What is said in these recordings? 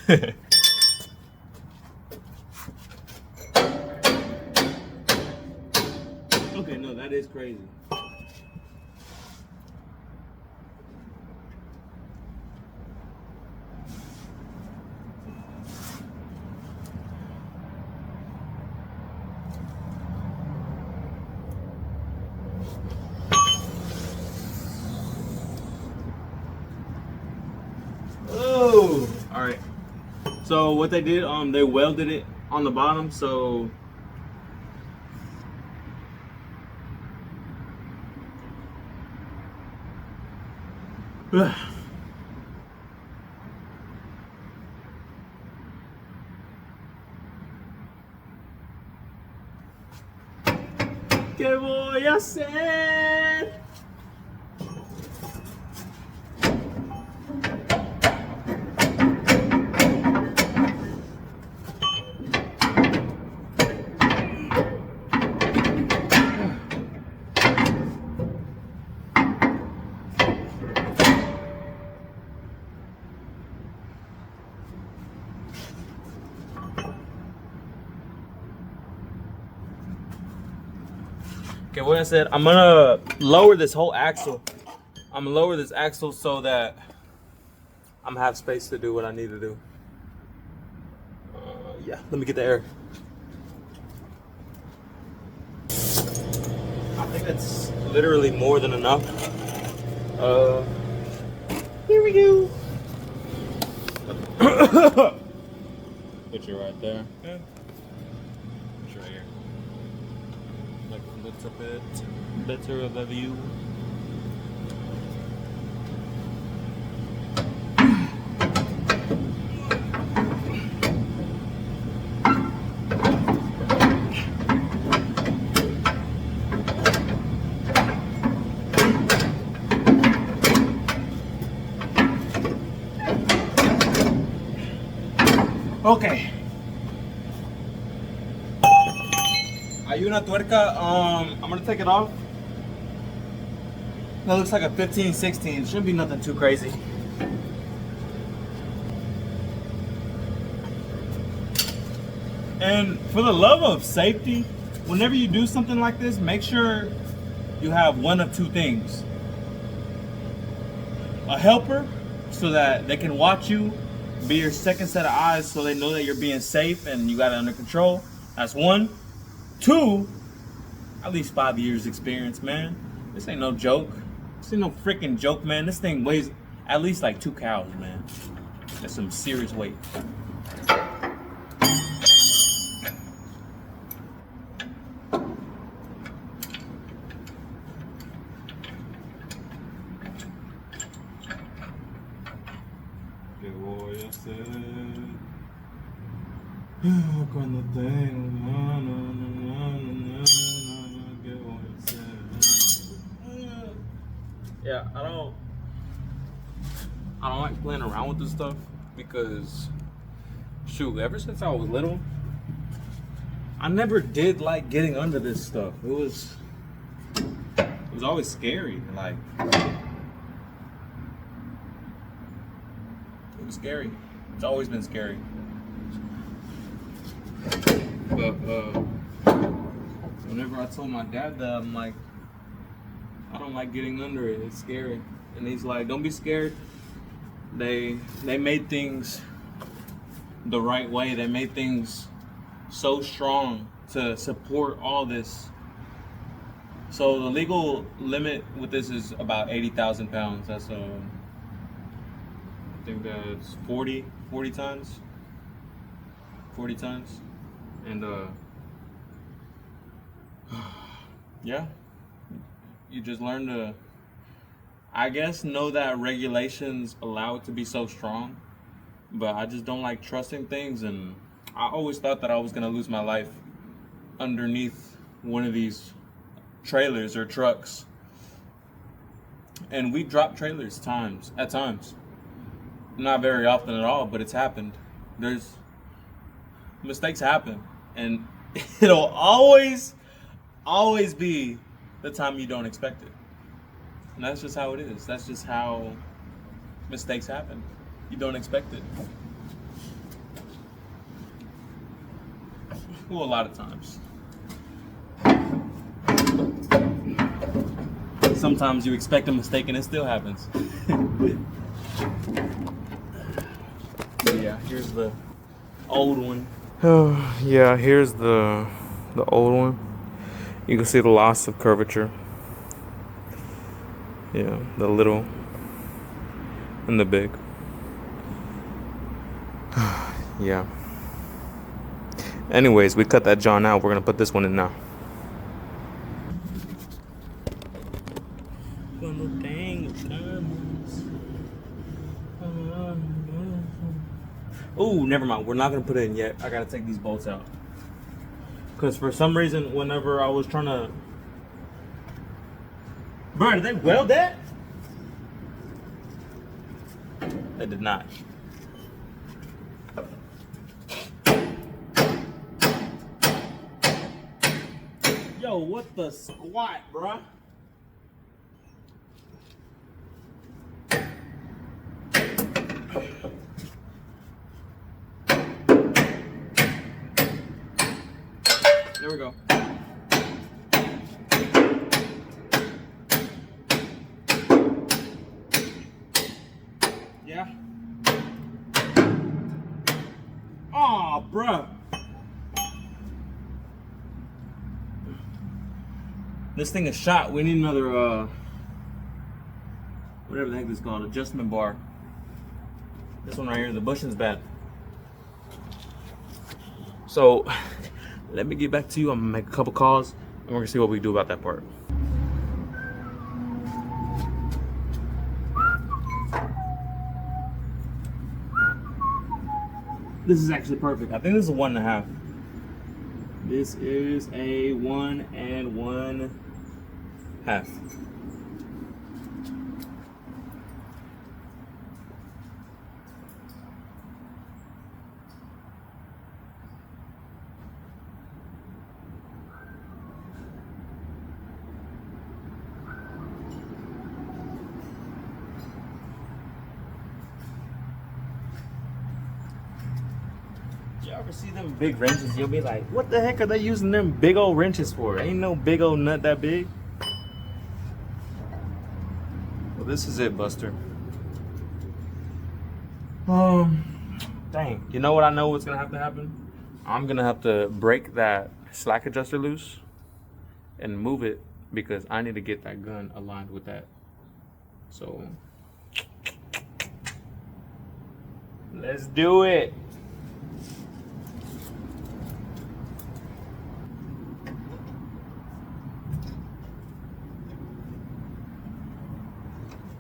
Okay, no, that is crazy. Oh, all right. So what they did, they welded it on the bottom, so ¿qué voy a hacer? Okay, what I said, I'm gonna lower this whole axle. I'm gonna lower this axle so that I'm gonna have space to do what I need to do. Yeah, let me get the air. I think that's literally more than enough. Here we go. Put you right there. Yeah. Put you right here. Like a little bit better of a view. Okay. Hay una tuerca, I'm gonna take it off. That looks like a 15, 16. Shouldn't be nothing too crazy. And for the love of safety, whenever you do something like this, make sure you have one of two things. A helper, so that they can watch you, be your second set of eyes so they know that you're being safe and you got it under control. That's one. Two, at least 5 years experience, man. This ain't no joke. This ain't no freaking joke, man. This thing weighs at least like 2 cows, man. That's some serious weight. ¿Qué voy a hacer? Cuando tengo ¿qué voy a hacer? Yeah, I don't like playing around with this stuff because shoot, ever since I was little, I never did like getting under this stuff. It was always scary. Like it was scary. It's always been scary. But whenever I told my dad that, I'm like, I don't like getting under it. It's scary. And he's like, don't be scared. They made things the right way. They made things so strong to support all this. So the legal limit with this is about 80,000 pounds. That's I think that's 40 tons. 40 tons. And yeah, you just learn to, I guess, know that regulations allow it to be so strong, but I just don't like trusting things, and I always thought that I was gonna lose my life underneath one of these trailers or trucks. And we drop trailers at times. Not very often at all, but it's happened. Mistakes happen, and it'll always be the time you don't expect it. And that's just how it is. That's just how mistakes happen. You don't expect it. Well, a lot of times. Sometimes you expect a mistake and it still happens. Yeah, here's the old one. Yeah, here's the old one. You can see the loss of curvature. Yeah, the little and the big. Yeah. Anyways, we cut that John out. We're gonna put this one in now. Oh, never mind. We're not gonna put it in yet. I gotta take these bolts out. Cause for some reason, whenever I was trying to, bro, did they weld that? They did not. Yo, what the squat, bruh? There we go. Yeah. Aw, bruh. This thing is shot. We need another, whatever the heck this is called, adjustment bar. This one right here, the bushing's bad. So, let me get back to you. I'm gonna make a couple calls, and we're gonna see what we do about that part. This is actually perfect. I think this is a 1.5. This is a 1 1/2. You ever see them big wrenches? You'll be like, what the heck are they using them big old wrenches for? Ain't no big old nut that big. Well, this is it, Buster. Dang. You know what I know what's gonna have to happen? I'm gonna have to break that slack adjuster loose and move it because I need to get that gun aligned with that. So, let's do it.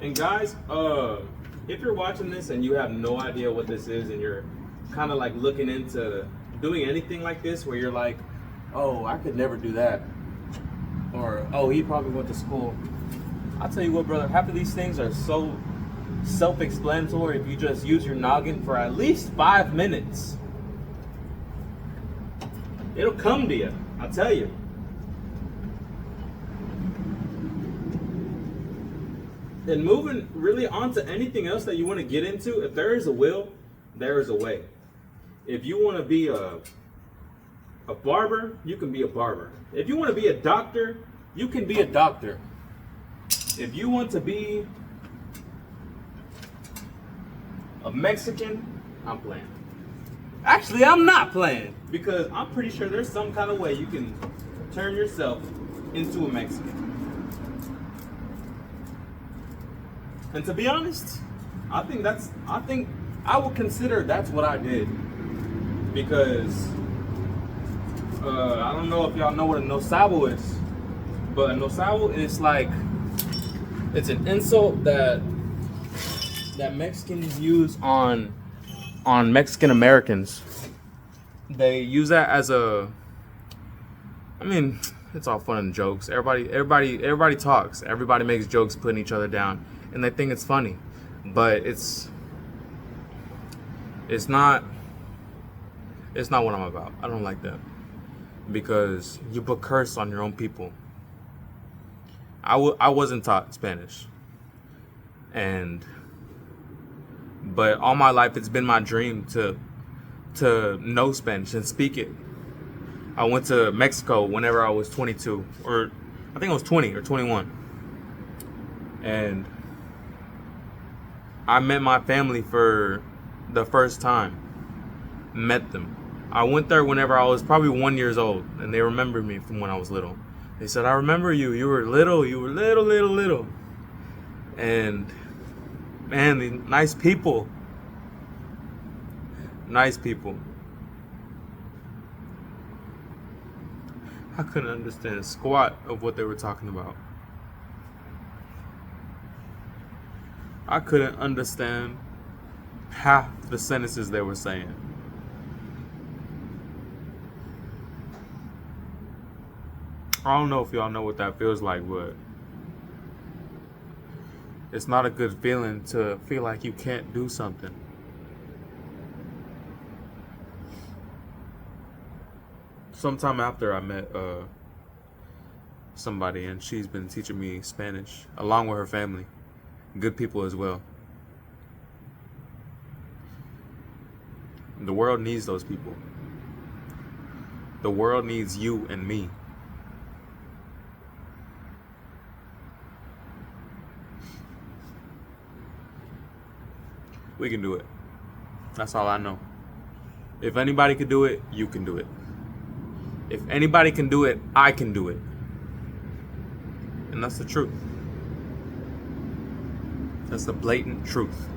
And guys, if you're watching this and you have no idea what this is and you're kind of like looking into doing anything like this where you're like, oh, I could never do that, or oh, he probably went to school. I'll tell you what, brother, half of these things are so self-explanatory if you just use your noggin for at least 5 minutes. It'll come to you, I'll tell you. And moving really onto anything else that you want to get into, if there is a will, there is a way. If you want to be a barber, you can be a barber. If you want to be a doctor, you can be a doctor. If you want to be a Mexican, I'm playing. Actually, I'm not playing because I'm pretty sure there's some kind of way you can turn yourself into a Mexican. And to be honest, I think I would consider that's what I did. Because I don't know if y'all know what a no sabo is, but a no sabo is like, it's an insult that Mexicans use on Mexican Americans. They use that as a, I mean, it's all fun and jokes. Everybody talks. Everybody makes jokes putting each other down. And they think it's funny, but it's not what I'm about. I don't like that because you put curse on your own people. I wasn't taught Spanish, but all my life it's been my dream to know Spanish and speak it. I went to Mexico whenever I was 22, or I think I was 20 or 21. And I met my family for the first time. Met them. I went there whenever I was probably 1 year old, and they remembered me from when I was little. They said, I remember you. You were little. You were little. And man, the nice people. Nice people. I couldn't understand a squat of what they were talking about. I couldn't understand half the sentences they were saying. I don't know if y'all know what that feels like, but it's not a good feeling to feel like you can't do something. Sometime after I met somebody, and she's been teaching me Spanish along with her family. Good people as well. The world needs those people. The world needs you and me. We can do it. That's all I know. If anybody can do it, you can do it. If anybody can do it, I can do it. And that's the truth. That's the blatant truth.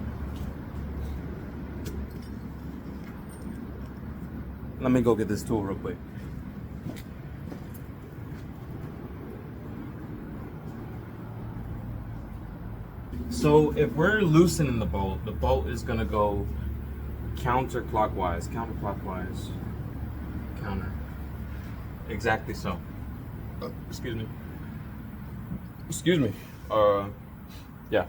Let me go get this tool real quick. So if we're loosening the bolt is gonna go counterclockwise. Counter. Exactly so. Excuse me. Yeah.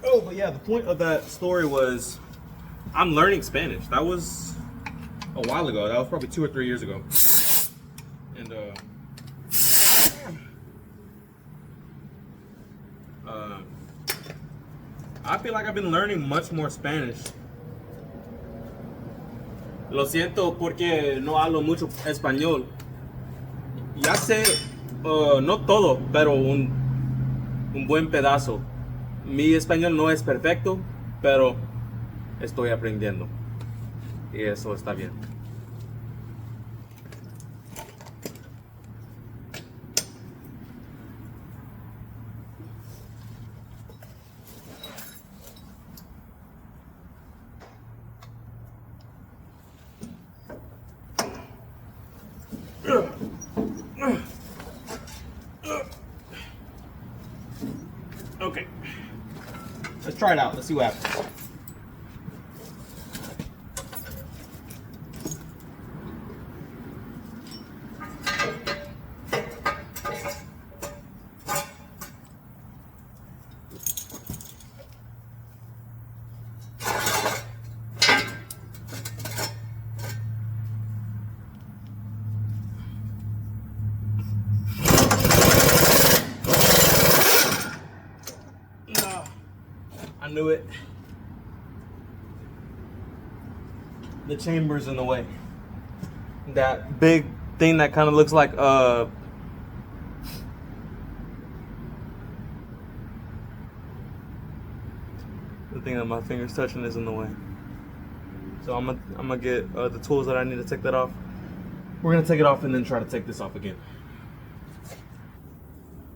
Oh, but yeah, the point of that story was I'm learning Spanish. That was a while ago. That was probably 2 or 3 years ago. And I feel like I've been learning much more Spanish. Lo siento porque no hablo mucho español. Ya sé, no todo, pero un buen pedazo. Mi español no es perfecto, pero estoy aprendiendo. Y eso está bien. Okay, let's try it out. Let's see what happens. I knew it. The chamber's in the way. That big thing that kind of looks like the thing that my finger's touching is in the way. So I'm gonna get the tools that I need to take that off. We're gonna take it off and then try to take this off again.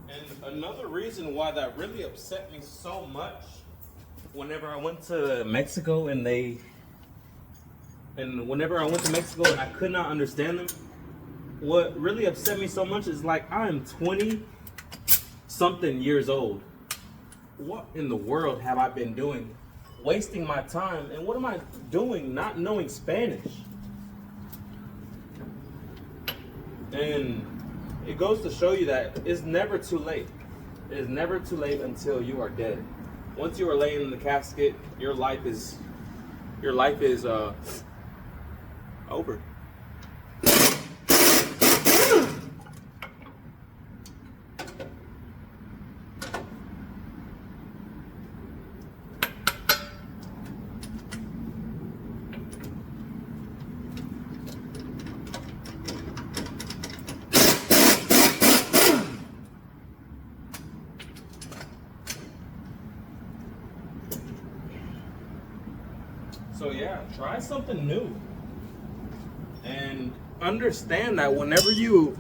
And another reason why that really upset me so much whenever I went to Mexico and whenever I went to Mexico and I could not understand them, what really upset me so much is like I am 20 something years old. What in the world have I been doing? Wasting my time, and what am I doing not knowing Spanish? And it goes to show you that it's never too late. It is never too late until you are dead. Once you are laying in the casket, your life is over. So yeah, try something new. And understand that whenever you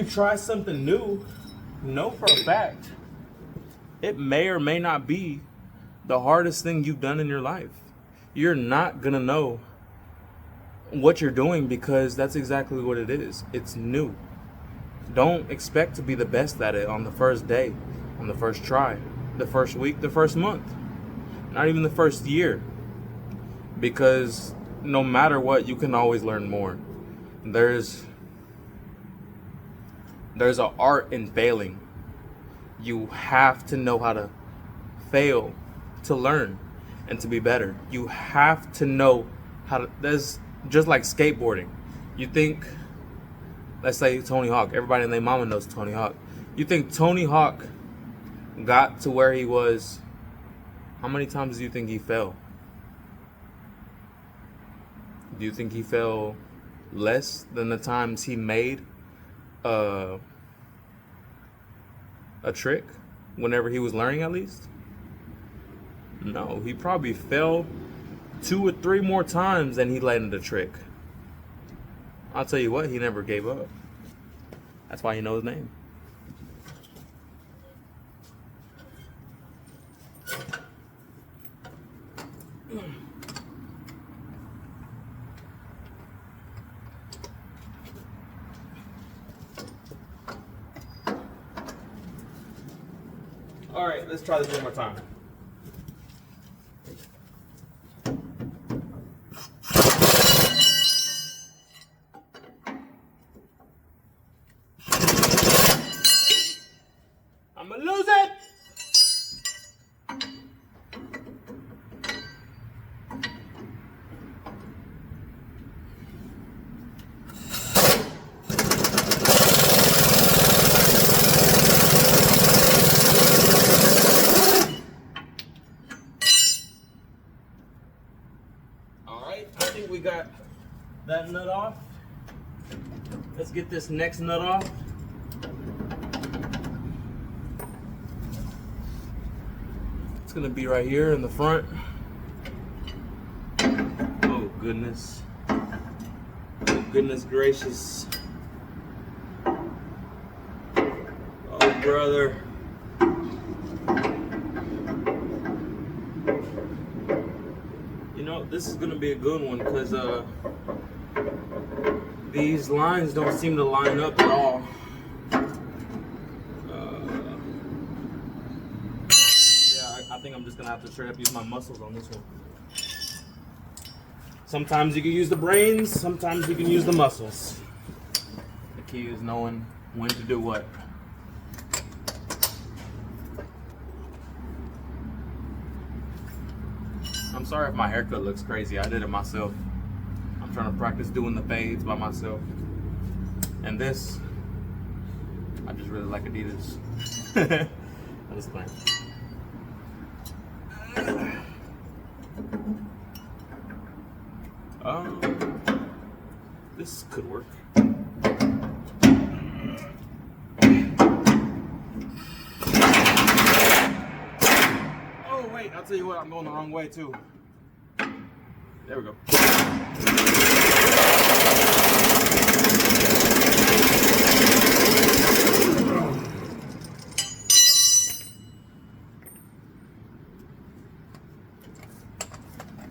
try something new, know for a fact it may or may not be the hardest thing you've done in your life. You're not gonna know what you're doing because that's exactly what it is. It's new. Don't expect to be the best at it on the first day, on the first try, the first week, the first month, not even the first year. Because no matter what, you can always learn more. There's an art in failing. You have to know how to fail to learn and to be better. You have to know how to. There's just like skateboarding. You think, let's say Tony Hawk. Everybody and their mama knows Tony Hawk. You think Tony Hawk got to where he was? How many times do you think he fell? Do you think he fell less than the times he made a trick whenever he was learning, at least? No, he probably fell 2 or 3 more times than he landed a trick. I'll tell you what, he never gave up. That's why you know his name. All right, let's try this one more time. I'm gonna lose it. I think we got that nut off. Let's get this next nut off. It's gonna be right here in the front. Oh goodness. Oh goodness gracious. Oh brother. This is gonna be a good one because these lines don't seem to line up at all. Yeah, I think I'm just gonna have to straight up use my muscles on this one. Sometimes you can use the brains, sometimes you can use the muscles. The key is knowing when to do what. I'm sorry if my haircut looks crazy. I did it myself. I'm trying to practice doing the fades by myself. And this, I just really like Adidas. I'm just playing. This could work. Oh wait, I'll tell you what, I'm going the wrong way too. There we go.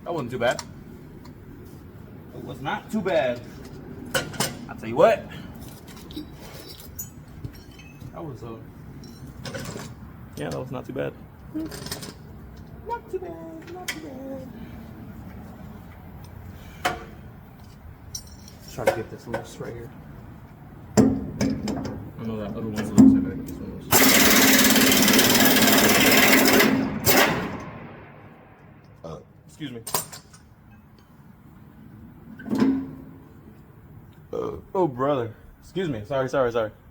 That wasn't too bad. It was not too bad. I'll tell you what. That was yeah, that was not too bad. Not too bad, not too bad. Let's try to get this loose right here. I know that other one's loose, I gotta get this one loose. Excuse me. Oh, brother. Excuse me. Sorry.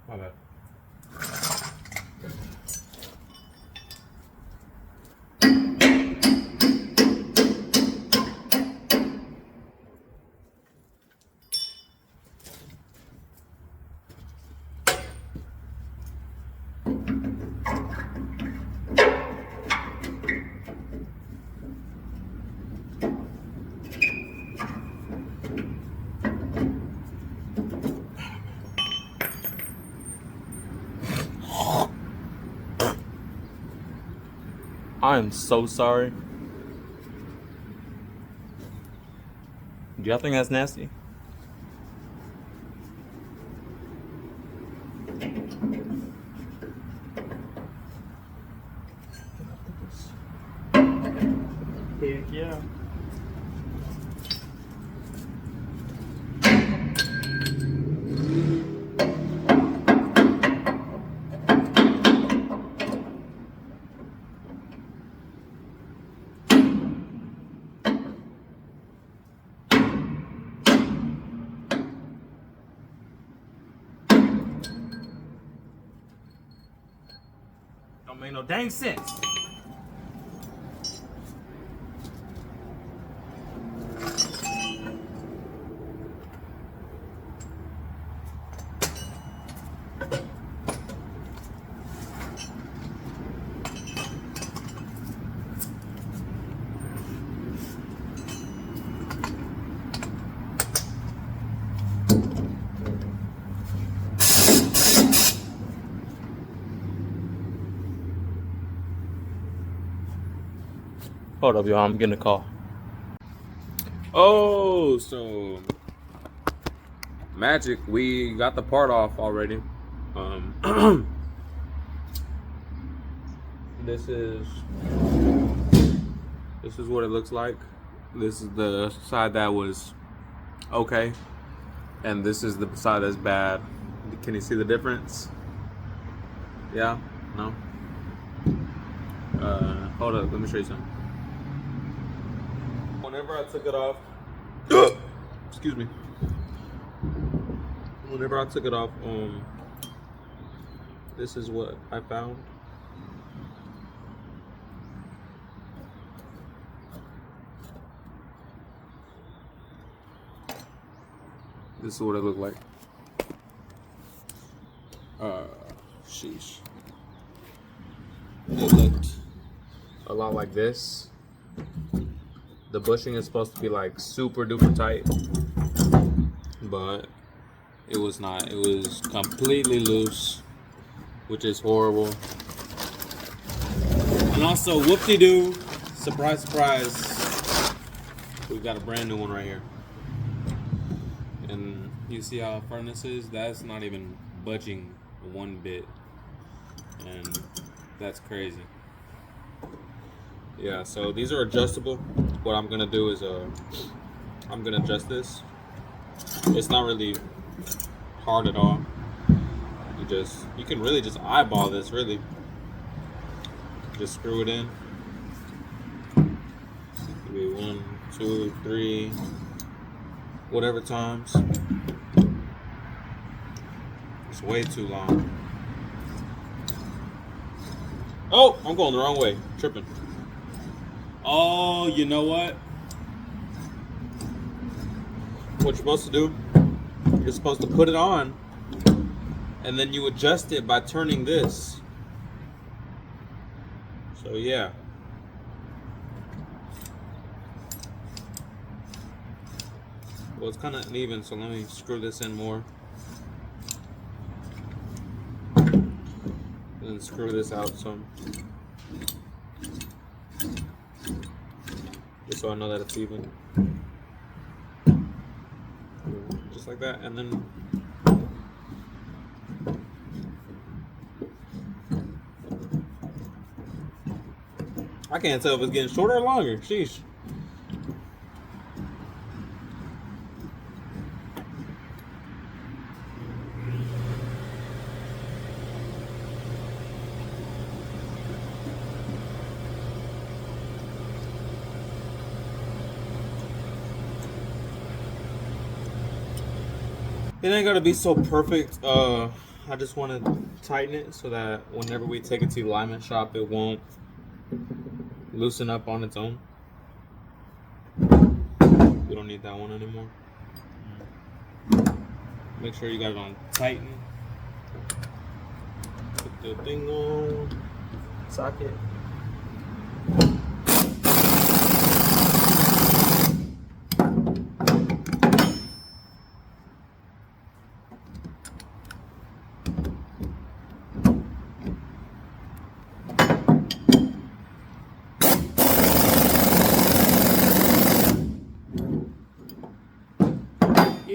My bad. I am so sorry. Do y'all think that's nasty? Heck yeah. Don't make no dang sense. Hold up, y'all. I'm getting a call. Oh, so Magic, we got the part off already. This is what it looks like. This is the side that was okay, and this is the side that's bad. Can you see the difference? Yeah? No? Hold up, let me show you something. Whenever I took it off, excuse me. Whenever I took it off, this is what I found. This is what it looked like. Sheesh. It looked a lot like this. The bushing is supposed to be like super duper tight, but it was not. It was completely loose, which is horrible. And also, whoop-de-doo, surprise, surprise, we've got a brand new one right here. And you see how firm this is? That's not even budging one bit. And that's crazy. Yeah, so these are adjustable. What I'm gonna do is I'm gonna adjust this. It's not really hard at all. You can really just eyeball this, really. Just screw it in. Maybe 1, 2, 3, whatever times. It's way too long. Oh, I'm going the wrong way. Tripping. Oh, you know what? What you're supposed to do, you're supposed to put it on, and then you adjust it by turning this. So yeah. Well, it's kind of uneven, so let me screw this in more. And then screw this out some. Just so I know that it's even. Just like that, and then I can't tell if it's getting shorter or longer. Sheesh. It ain't gotta be so perfect. I just want to tighten it so that whenever we take it to the alignment shop, it won't loosen up on its own. We don't need that one anymore. Make sure you got it on tighten. Put the thing on. Socket.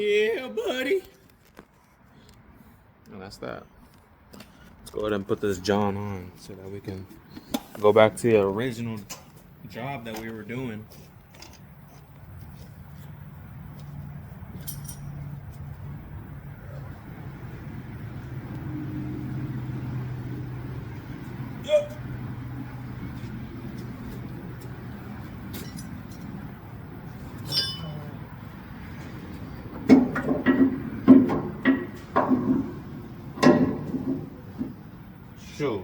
Yeah, buddy. And that's that. Let's go ahead and put this John on so that we can go back to the original job that we were doing. Sure.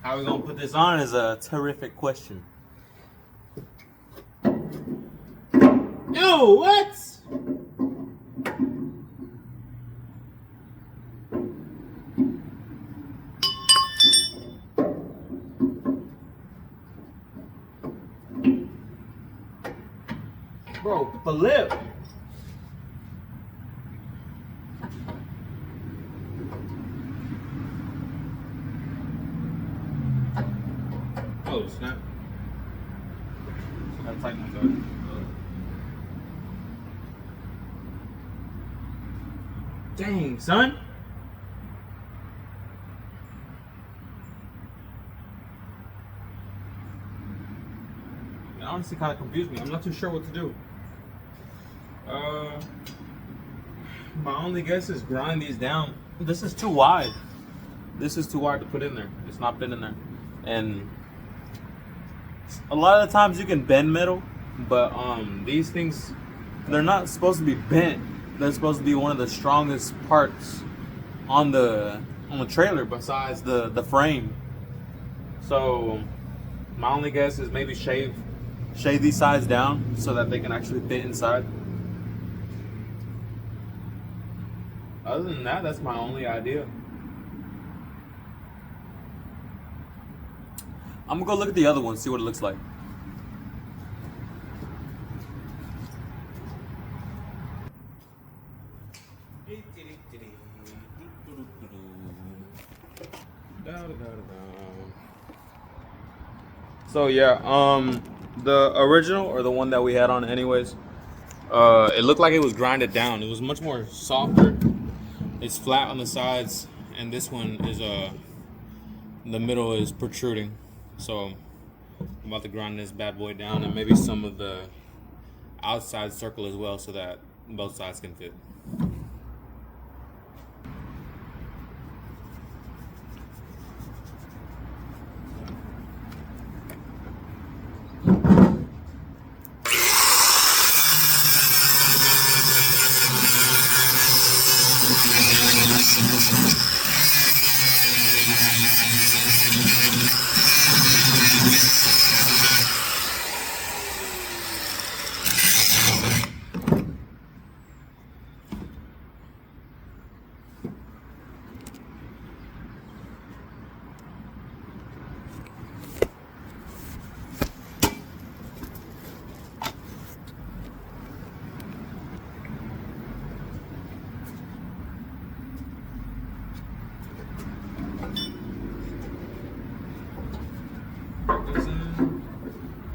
How we gonna put this on is a terrific question. Yo, what? Bro, Philip. Oh, snap. Gotta tighten myself. Dang, son. It honestly kind of confused me. I'm not too sure what to do. My only guess is grind these down. This is too wide. This is too wide to put in there. It's not fitting in there. And a lot of the times you can bend metal, but these things, they're not supposed to be bent. They're supposed to be one of the strongest parts on the trailer besides the frame. So my only guess is maybe shave these sides down so that they can actually fit inside. Other than that, that's my only idea. I'm gonna go look at the other one, see what it looks like. So yeah, the original, or the one that we had on anyways, it looked like it was grinded down. It was much more softer. It's flat on the sides, and this one is the middle is protruding. So I'm about to grind this bad boy down, and maybe some of the outside circle as well, so that both sides can fit.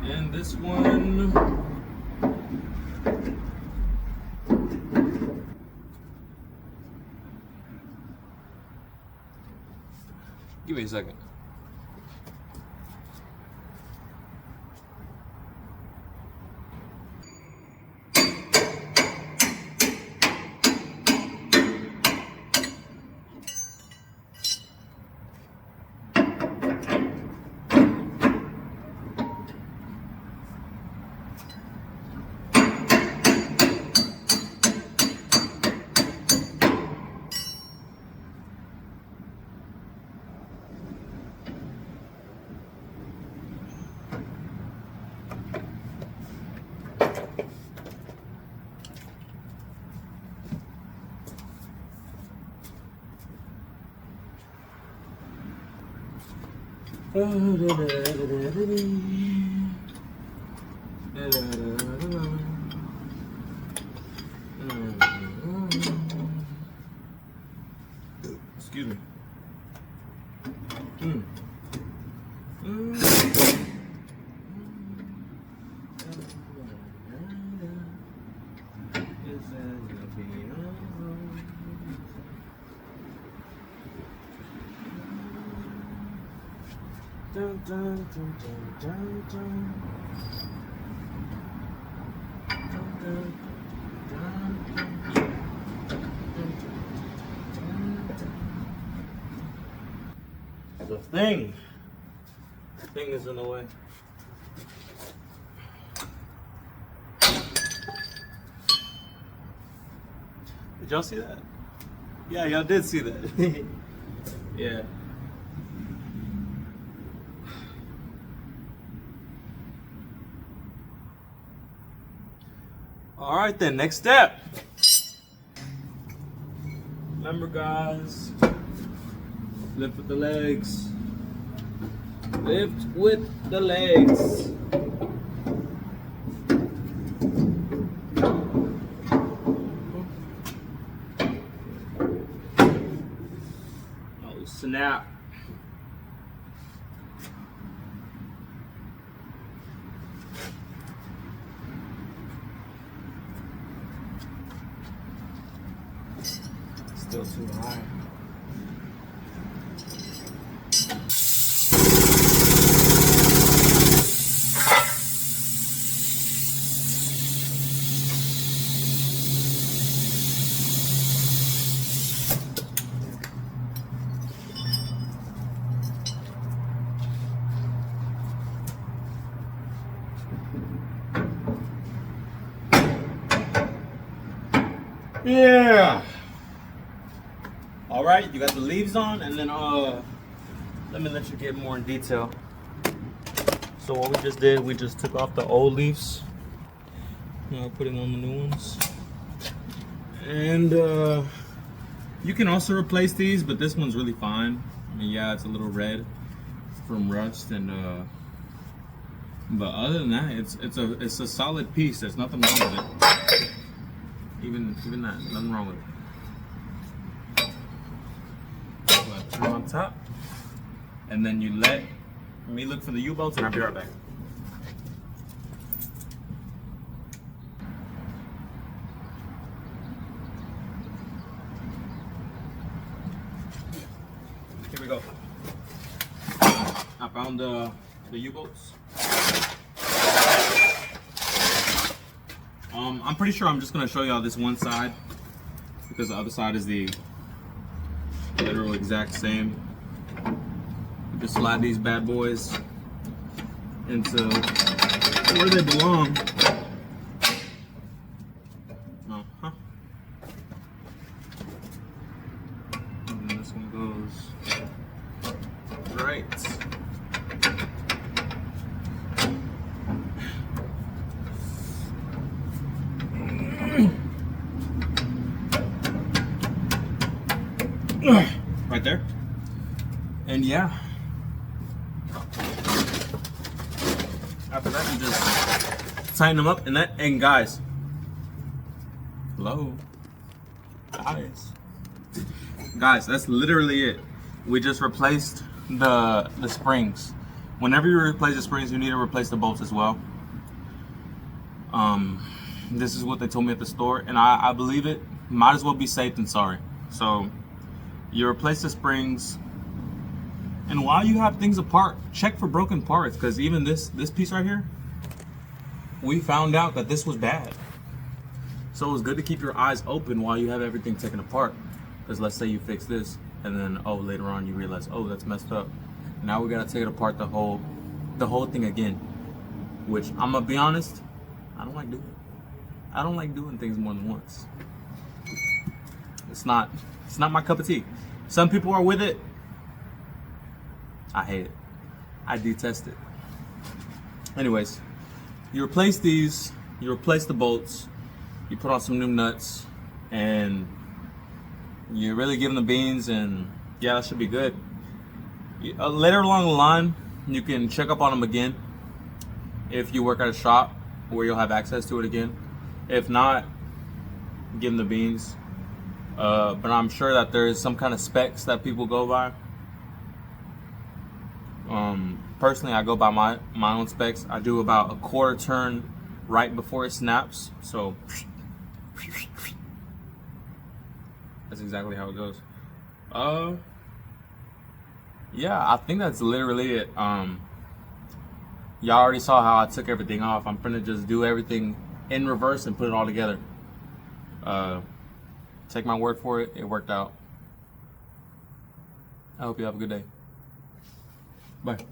And this one, give me a second. Excuse me. Dun, dun, dun, dun, dun, dun. Dun, dun, dun, dun, dun. The thing is in the way. Did y'all see that? Yeah, y'all did see that. Yeah. All right then, next step. Remember guys, lift with the legs. Lift with the legs. Oh snap. Still too high. Yeah. All right, you got the leaves on, and then let me let you get more in detail. So what we just did, we just took off the old leaves. Now we're putting on the new ones. And you can also replace these, but this one's really fine. I mean, yeah, it's a little red from rust, and but other than that, it's a solid piece. There's nothing wrong with it. Even that, nothing wrong with it. Put it on top, and then you let me look for the U-bolts, and I'll be right back. Here we go. I found the U-bolts. I'm pretty sure I'm just gonna show y'all this one side because the other side is the literal exact same. Just slide these bad boys into where they belong. Uh-huh. And then this one goes right. Right there. And yeah, after that you just tighten them up, and guys, hello, guys, that's literally it. We just replaced the springs. Whenever you replace the springs, you need to replace the bolts as well. This is what they told me at the store, and I believe it. Might as well be safe than sorry. So you replace the springs, and while you have things apart, check for broken parts, because even this piece right here, we found out that this was bad. So it's good to keep your eyes open while you have everything taken apart, because let's say you fix this and then later on you realize, oh, that's messed up. Now we gotta take it apart the whole thing again, which I'm gonna be honest, I don't like doing. I don't like doing things more than once. It's not my cup of tea. Some people are with it. I hate it. I detest it. Anyways, you replace these, you replace the bolts, you put on some new nuts, and you really give them the beans, and yeah, that should be good. Later along the line, you can check up on them again if you work at a shop where you'll have access to it again. If not, give them the beans. But I'm sure that there is some kind of specs that people go by. Personally, I go by my own specs. I do about a quarter turn right before it snaps. So that's exactly how it goes. Yeah, I think that's literally it. Y'all already saw how I took everything off. I'm gonna just do everything in reverse and put it all together. Take my word for it. It worked out. I hope you have a good day. Bye.